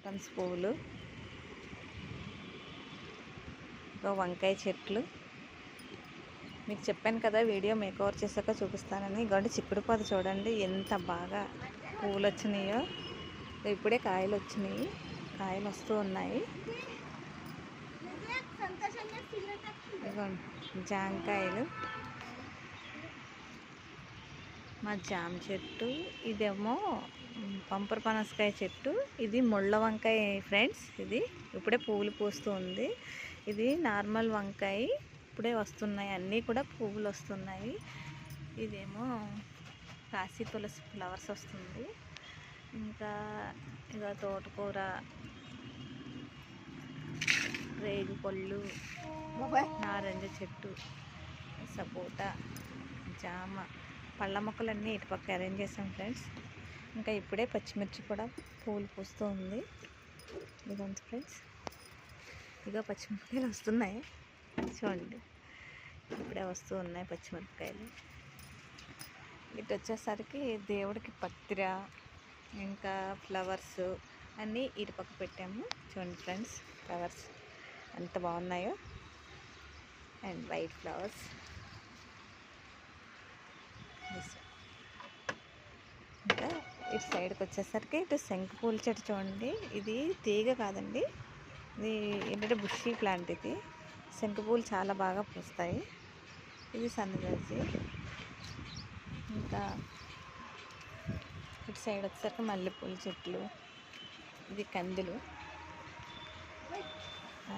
బంతి పువ్వులు, ఇంకా వంకాయ చెట్లు. మీకు చెప్పాను కదా వీడియో మేకవర్ చేశాక చూపిస్తానని. ఇగోండి చిక్కుడు పాదు చూడండి ఎంత బాగా పువ్వులు వచ్చినాయో. ఇప్పుడే కాయలు వచ్చినాయి, కాయలు వస్తూ ఉన్నాయి. ఇగోండి జాంకాయలు, మా జామ చెట్టు. ఇదేమో పంపర పనసకాయ చెట్టు. ఇది ముళ్ళ వంకాయ ఫ్రెండ్స్. ఇది ఇప్పుడే పువ్వులు పూస్తూ ఉంది. ఇది నార్మల్ వంకాయ, ఇప్పుడే వస్తున్నాయి, అన్నీ కూడా పువ్వులు వస్తున్నాయి. ఇదేమో కాశీ తులసి ఫ్లవర్స్ వస్తుంది. ఇంకా ఇక తోటకూర, రేగు పళ్ళు, నారింజ చెట్టు, సపోటా, జామ, పళ్ళ మొక్కలన్నీ ఇటు పక్క అరేంజ్ చేసాం ఫ్రెండ్స్. ఇంకా ఇప్పుడే పచ్చిమిర్చి కూడా పూలు పూస్తూ ఉంది. ఇదంతా ఫ్రెండ్స్. ఇక పచ్చిమిరపకాయలు వస్తున్నాయి చూడండి, ఇప్పుడే వస్తూ ఉన్నాయి పచ్చిమిరపకాయలు. ఇటు వచ్చేసరికి దేవుడికి పత్తిర, ఇంకా ఫ్లవర్స్ అన్నీ ఇటు పక్క పెట్టాము. చూడండి ఫ్రెండ్స్, ఫ్లవర్స్ ఎంత బాగున్నాయో. And white flowers. ఇంకా ఇటు సైడ్కి వచ్చేసరికి ఇటు శంకు పూల చెట్టు చూడండి. ఇది తీగ కాదండి, ఇది ఏంటంటే బుషీ ప్లాంట్. ఇది శంకు పూలు చాలా బాగా పూస్తాయి. ఇది సన్నజాజి. ఇంకా ఇటు సైడ్ వచ్చేసరికి మల్లెపూల చెట్లు, ఇది కందులు.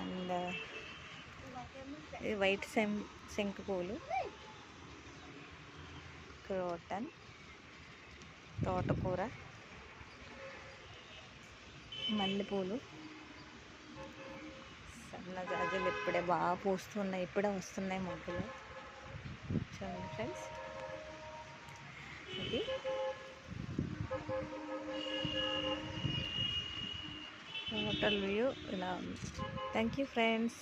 అండ్ ఇది వైట్ శంకు పూలు, క్రోటన్, తోటకూర, మల్లెపూలు, సన్నజాజులు ఇప్పుడే బాగా పూస్తున్నాయి, ఇప్పుడే వస్తున్నాయి మొగ్గలు. చూడండి ఫ్రెండ్స్, ఇది టోటల్ వ్యూ ఇలా ఉంది. Thank you friends.